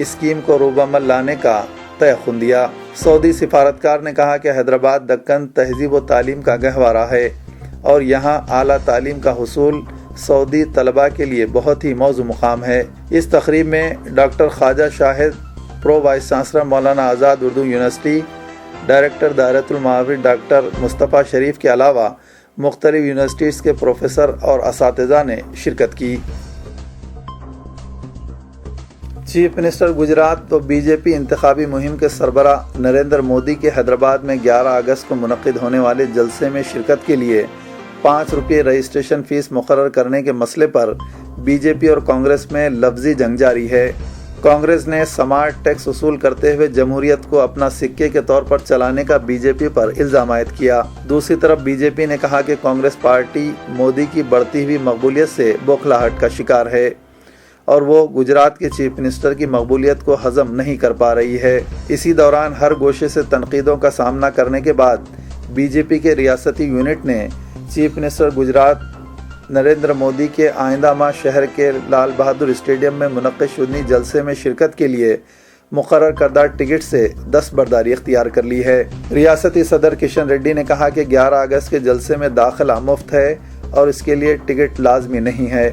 Scheme کو روب عمل لانے کا تیقن دیا۔ سعودی سفارتکار نے کہا کہ حیدرآباد دکن تہذیب و تعلیم کا گہوارہ ہے اور یہاں اعلیٰ تعلیم کا حصول سعودی طلباء کے لیے بہت ہی موزوں مقام ہے۔ اس تقریب میں ڈاکٹر خواجہ شاہد، pro vice chancellor Maulana Azad Urdu university, director دائرۃ المعارف ڈاکٹر مصطفیٰ شریف کے علاوہ مختلف یونیورسٹیز کے پروفیسر اور اساتذہ نے شرکت کی۔ چیف منسٹر گجرات و بی جے پی انتخابی مہم کے سربراہ نریندر مودی کے حیدرآباد میں 11 اگست کو منعقد ہونے والے جلسے میں شرکت کے لیے 5 روپے رجسٹریشن فیس مقرر کرنے کے مسئلے پر بی جے پی اور کانگریس میں لفظی جنگ جاری ہے۔ کانگریس نے سمارٹ ٹیکس وصول کرتے ہوئے جمہوریت کو اپنا سکے کے طور پر چلانے کا بی جے پی پر الزام عائد کیا۔ دوسری طرف بی جے پی نے کہا کہ کانگریس پارٹی مودی کی بڑھتی ہوئی مقبولیت سے بوکھلاہٹ کا شکار ہے اور وہ گجرات کے چیف منسٹر کی مقبولیت کو ہضم نہیں کر پا رہی ہے۔ اسی دوران ہر گوشے سے تنقیدوں کا سامنا کرنے کے بعد بی جے پی کے ریاستی یونٹ نے چیف منسٹر گجرات نریندر مودی کے آئندہ ماہ شہر کے لال بہادر اسٹیڈیم میں منعقد شدنی جلسے میں شرکت کے لیے مقرر کردہ ٹکٹ سے دستبرداری اختیار کر لی ہے۔ ریاستی صدر کشن ریڈی نے کہا کہ 11 اگست کے جلسے میں داخلہ مفت ہے اور اس کے لیے ٹکٹ لازمی نہیں ہے۔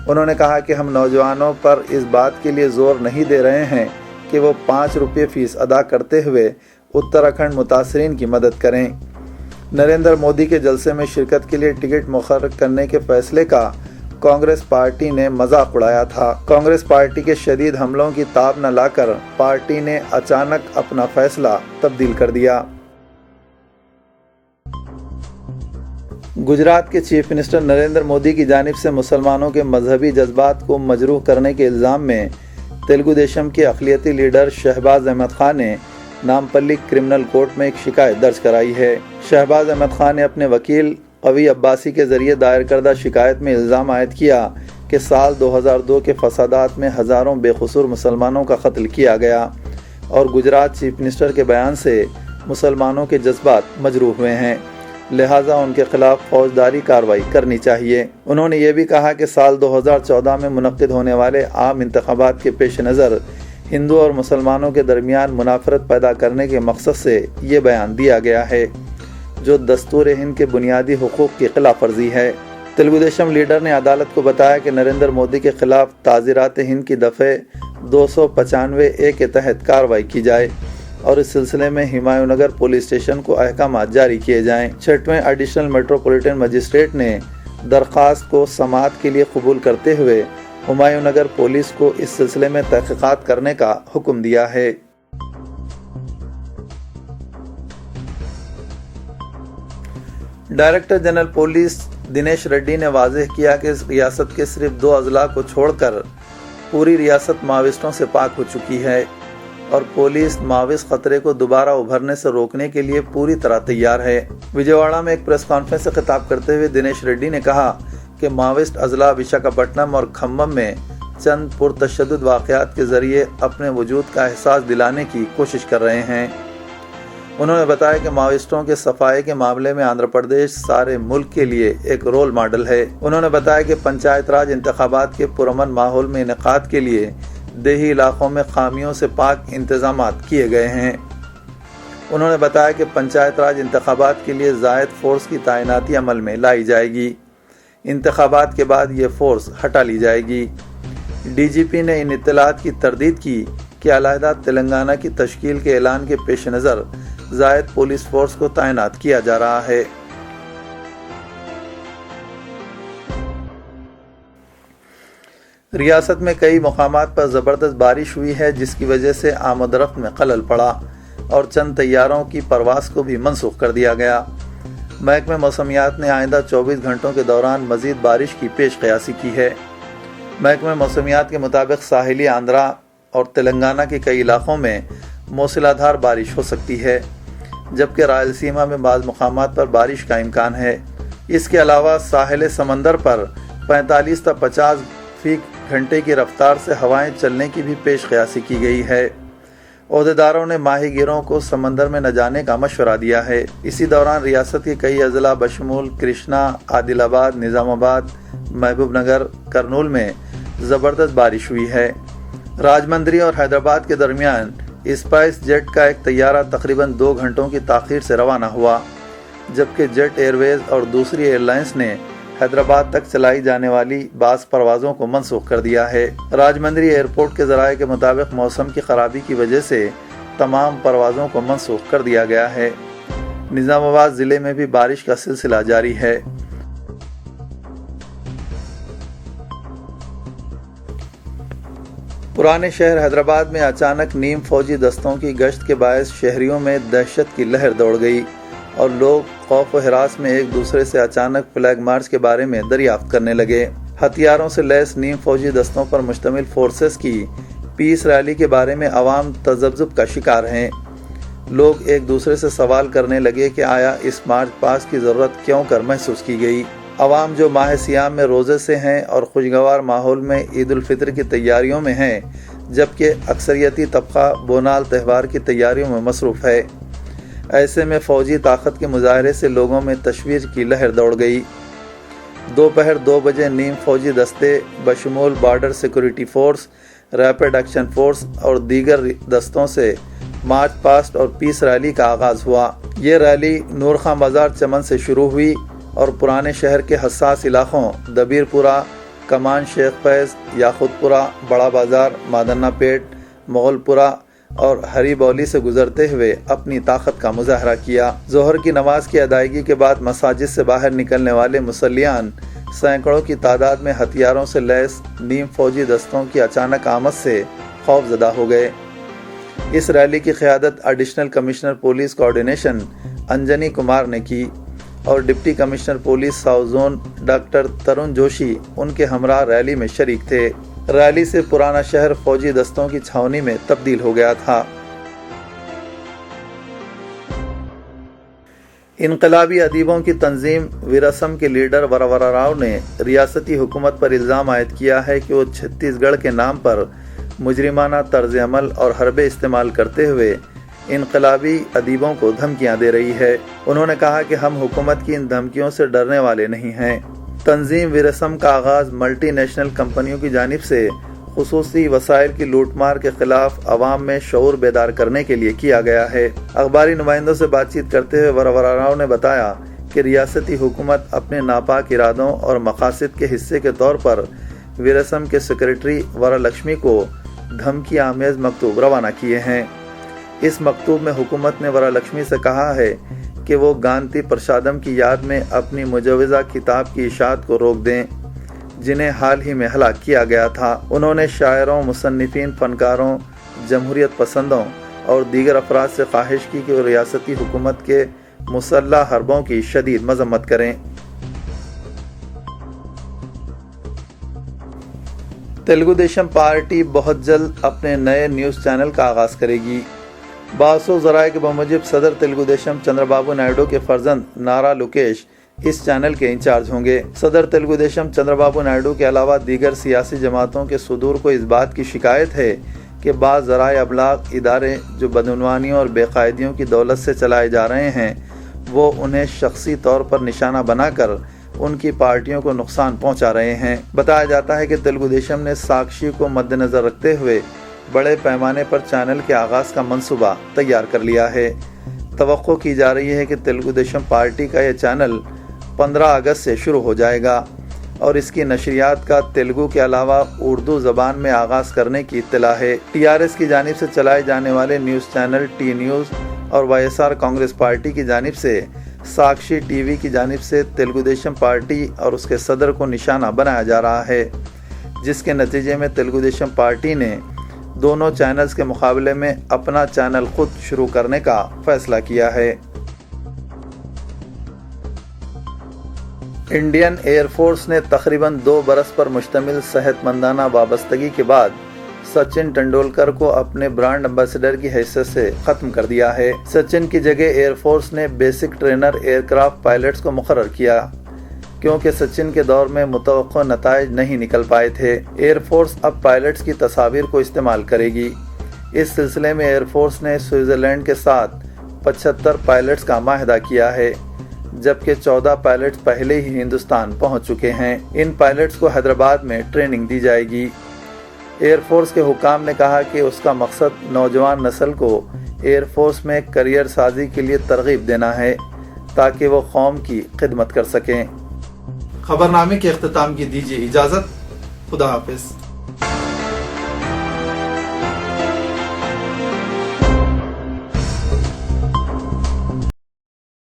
انہوں نے کہا کہ ہم نوجوانوں پر اس بات کے لیے زور نہیں دے رہے ہیں کہ وہ 5 روپے فیس ادا کرتے ہوئے اتراکھنڈ متاثرین کی مدد کریں۔ نریندر مودی کے جلسے میں شرکت کے لیے ٹکٹ مقرر کرنے کے فیصلے کا کانگریس پارٹی نے مذاق اڑایا تھا۔ کانگریس پارٹی کے شدید حملوں کی تاب نہ لا کر پارٹی نے اچانک اپنا فیصلہ تبدیل کر دیا۔ گجرات کے چیف منسٹر نریندر مودی کی جانب سے مسلمانوں کے مذہبی جذبات کو مجروح کرنے کے الزام میں تیلگو دیشم کے اقلیتی لیڈر شہباز احمد خان نے نامپلی کرمنل کورٹ میں ایک شکایت درج کرائی ہے۔ شہباز احمد خان نے اپنے وکیل قوی عباسی کے ذریعے دائر کردہ شکایت میں الزام عائد کیا کہ سال 2002 کے فسادات میں ہزاروں بے قصور مسلمانوں کا قتل کیا گیا اور گجرات چیف منسٹر کے بیان سے مسلمانوں کے جذبات مجروح ہوئے ہیں، لہٰذا ان کے خلاف فوجداری کارروائی کرنی چاہیے۔ انہوں نے یہ بھی کہا کہ سال 2014 میں منعقد ہونے والے عام انتخابات کے پیش نظر ہندو اور مسلمانوں کے درمیان منافرت پیدا کرنے کے مقصد سے یہ بیان دیا گیا ہے، جو دستور ہند کے بنیادی حقوق کی خلاف ورزی ہے۔ تیلگو دیشم لیڈر نے عدالت کو بتایا کہ نریندر مودی کے خلاف تعزیرات ہند کی دفعہ 295A کے تحت کارروائی کی جائے اور اس سلسلے میں ہمایوں نگر پولیس اسٹیشن کو احکامات جاری کیے جائیں۔ 6ویں ایڈیشنل میٹروپولیٹن مجسٹریٹ نے درخواست کو سماعت کے لیے قبول کرتے ہوئے ہمایوں نگر پولیس کو اس سلسلے میں تحقیقات کرنے کا حکم دیا ہے۔ Director general police Dinesh ready نے واضح کیا کہ ریاست کے صرف 2 اضلاع کو چھوڑ کر پوری ریاست ماویسٹوں سے پاک ہو چکی ہے اور پولیس ماویسٹ خطرے کو دوبارہ ابھرنے سے روکنے کے لیے پوری طرح تیار ہے۔ وجےواڑا میں ایک پریس کانفرنس سے خطاب کرتے ہوئے دنیش ریڈی نے کہا کہ ماویسٹ اضلاع وشاکھاپٹنم اور کھمم میں چند پرتشدد واقعات کے ذریعے اپنے وجود کا احساس دلانے کی کوشش کر رہے ہیں۔ انہوں نے بتایا کہ ماویسٹوں کے صفائی کے معاملے میں آندھرا پردیش سارے ملک کے لیے ایک رول ماڈل ہے۔ انہوں نے بتایا کہ پنچایت راج انتخابات کے پرامن ماحول میں انعقاد کے لیے دیہی علاقوں میں خامیوں سے پاک انتظامات کیے گئے ہیں۔ انہوں نے بتایا کہ پنچایت راج انتخابات کے لیے زائد فورس کی تعیناتی عمل میں لائی جائے گی۔ انتخابات کے بعد یہ فورس ہٹا لی جائے گی۔ ڈی جی پی نے ان اطلاعات کی تردید کی کہ علیحدہ تلنگانہ کی تشکیل کے اعلان کے پیش نظر زائد پولیس فورس کو تعینات کیا جا رہا ہے۔ ریاست میں کئی مقامات پر زبردست بارش ہوئی ہے، جس کی وجہ سے آمد و رفت میں خلل پڑا اور چند طیاروں کی پرواز کو بھی منسوخ کر دیا گیا۔ محکمہ موسمیات نے آئندہ 24 گھنٹوں کے دوران مزید بارش کی پیش قیاسی کی ہے۔ محکمہ موسمیات کے مطابق ساحلی آندھرا اور تلنگانہ کے کئی علاقوں میں موسلا دھار بارش ہو سکتی ہے، جبکہ رائلسیما میں بعض مقامات پر بارش کا امکان ہے۔ اس کے علاوہ ساحل سمندر پر 45 تا 50 فی گھنٹے کی رفتار سے ہوائیں چلنے کی بھی پیش قیاسی کی گئی ہے۔ عہدیداروں نے ماہی گیروں کو سمندر میں نہ جانے کا مشورہ دیا ہے۔ اسی دوران ریاست کے کئی اضلاع بشمول کرشنا، عادل آباد، نظام آباد، محبوب نگر، کرنول میں زبردست بارش ہوئی ہے۔ راجمندری اور حیدرآباد کے درمیان اسپائس جیٹ کا ایک طیارہ تقریباً 2 گھنٹوں کی تاخیر سے روانہ ہوا، جبکہ جیٹ ایئر ویز اور دوسری ایئر لائنز نے حیدرآباد تک چلائی جانے والی بعض پروازوں کو منسوخ کر دیا ہے۔ راجمندری ایئرپورٹ کے ذرائع کے مطابق موسم کی خرابی کی وجہ سے تمام پروازوں کو منسوخ کر دیا گیا ہے۔ نظام آباد ضلع میں بھی بارش کا سلسلہ جاری ہے۔ پرانے شہر حیدرآباد میں اچانک نیم فوجی دستوں کی گشت کے باعث شہریوں میں دہشت کی لہر دوڑ گئی اور لوگ خوف و ہراس میں ایک دوسرے سے اچانک فلیگ مارچ کے بارے میں دریافت کرنے لگے۔ ہتھیاروں سے لیس نیم فوجی دستوں پر مشتمل فورسز کی پیس ریلی کے بارے میں عوام تذبذب کا شکار ہیں۔ لوگ ایک دوسرے سے سوال کرنے لگے کہ آیا اس مارچ پاسٹ کی ضرورت کیوں کر محسوس کی گئی۔ عوام جو ماہ سیام میں روزے سے ہیں اور خوشگوار ماحول میں عید الفطر کی تیاریوں میں ہیں، جبکہ اکثریتی طبقہ بونال تہوار کی تیاریوں میں مصروف ہے۔ ایسے میں فوجی طاقت کے مظاہرے سے لوگوں میں تشویش کی لہر دوڑ گئی۔ دوپہر 2 بجے نیم فوجی دستے بشمول border security force, rapid action force اور دیگر دستوں سے مارچ پاسٹ اور پیس ریلی کا آغاز ہوا۔ یہ ریلی نور خاں بازار چمن سے شروع ہوئی اور پرانے شہر کے حساس علاقوں دبیر پورہ، کمان شیخ فیض، یاقوت پورہ، بڑا بازار، مادنہ پیٹ، مغل پورہ اور ہری بولی سے گزرتے ہوئے اپنی طاقت کا مظاہرہ کیا۔ ظہر کی نماز کی ادائیگی کے بعد مساجد سے باہر نکلنے والے مصلیان سینکڑوں کی تعداد میں ہتھیاروں سے لیس نیم فوجی دستوں کی اچانک آمد سے خوف زدہ ہو گئے۔ اس ریلی کی قیادت additional commissioner police coordination Anjani Kumar نے کی اور deputy commissioner police south zone doctor Tarun Joshi ان کے ہمراہ ریلی میں شریک تھے۔ ریلی سے پرانا شہر فوجی دستوں کی چھاؤنی میں تبدیل ہو گیا تھا۔ انقلابی ادیبوں کی تنظیم ویراسم کے لیڈر ورورا راؤ نے ریاستی حکومت پر الزام عائد کیا ہے کہ وہ چھتیس گڑھ کے نام پر مجرمانہ طرز عمل اور حربے استعمال کرتے ہوئے انقلابی ادیبوں کو دھمکیاں دے رہی ہے۔ انہوں نے کہا کہ ہم حکومت کی ان دھمکیوں سے ڈرنے والے نہیں ہیں۔ تنظیم ویراسم کا آغاز ملٹی نیشنل کمپنیوں کی جانب سے خصوصی وسائل کی لوٹ مار کے خلاف عوام میں شعور بیدار کرنے کے لیے کیا گیا ہے۔ اخباری نمائندوں سے بات چیت کرتے ہوئے ورورا راؤ نے بتایا کہ ریاستی حکومت اپنے ناپاک ارادوں اور مقاصد کے حصے کے طور پر ویراسم کے سیکریٹری ورالکشمی کو دھمکی آمیز مکتوب روانہ کیے ہیں۔ اس مکتوب میں حکومت نے ورالکشمی سے کہا ہے کہ وہ گانتی پرشادم کی یاد میں اپنی مجوزہ کتاب کی اشاعت کو روک دیں، جنہیں حال ہی میں ہلاک کیا گیا تھا۔ انہوں نے شاعروں، مصنفین، فنکاروں، جمہوریت پسندوں اور دیگر افراد سے خواہش کی کہ وہ ریاستی حکومت کے مسلح حربوں کی شدید مذمت کریں۔ تیلگو دیشم پارٹی بہت جلد اپنے نئے نیوز چینل کا آغاز کرے گی۔ بعض ذرائع کے بموجب صدر تیلگو دیشم چندر بابو نائیڈو کے فرزند نارا لوکیش اس چینل کے انچارج ہوں گے۔ صدر تیلگو دیشم چندر بابو نائیڈو کے علاوہ دیگر سیاسی جماعتوں کے صدور کو اس بات کی شکایت ہے کہ بعض ذرائع ابلاغ ادارے جو بدعنوانیوں اور بے قاعدیوں کی دولت سے چلائے جا رہے ہیں، وہ انہیں شخصی طور پر نشانہ بنا کر ان کی پارٹیوں کو نقصان پہنچا رہے ہیں۔ بتایا جاتا ہے کہ تیلگو دیشم نے ساکشی کو مد نظر رکھتے ہوئے بڑے پیمانے پر چینل کے آغاز کا منصوبہ تیار کر لیا ہے۔ توقع کی جا رہی ہے کہ تیلگو دیشم پارٹی کا یہ چینل 15 اگست سے شروع ہو جائے گا اور اس کی نشریات کا تیلگو کے علاوہ اردو زبان میں آغاز کرنے کی اطلاع ہے۔ TRS کی جانب سے چلائے جانے والے نیوز چینل ٹی نیوز اور YSR کانگریس پارٹی کی جانب سے ساکشی ٹی وی کی جانب سے تیلگو دیشم پارٹی اور اس کے صدر کو نشانہ بنایا جا رہا ہے، جس کے نتیجے میں تیلگو دیشم پارٹی نے دونوں چینلز کے مقابلے میں اپنا چینل خود شروع کرنے کا فیصلہ کیا ہے۔ انڈین ایئر فورس نے تقریباً 2 برس پر مشتمل صحت مندانہ وابستگی کے بعد سچن ٹنڈولکر کو اپنے برانڈ امبیسڈر کی حیثیت سے ختم کر دیا ہے۔ سچن کی جگہ ایئر فورس نے basic trainer aircraft pilots کو مقرر کیا، کیونکہ سچن کے دور میں متوقع نتائج نہیں نکل پائے تھے۔ ایئر فورس اب پائلٹس کی تصاویر کو استعمال کرے گی۔ اس سلسلے میں ایئر فورس نے سوئٹزرلینڈ کے ساتھ 75 پائلٹس کا معاہدہ کیا ہے، جبکہ 14 پائلٹس پہلے ہی ہندوستان پہنچ چکے ہیں۔ ان پائلٹس کو حیدرآباد میں ٹریننگ دی جائے گی۔ ایئر فورس کے حکام نے کہا کہ اس کا مقصد نوجوان نسل کو ایئر فورس میں کریئر سازی کے لیے ترغیب دینا ہے تاکہ وہ قوم کی خدمت کر سکیں۔ خبرنامے کے اختتام کی دیجیے اجازت۔ خدا حافظ۔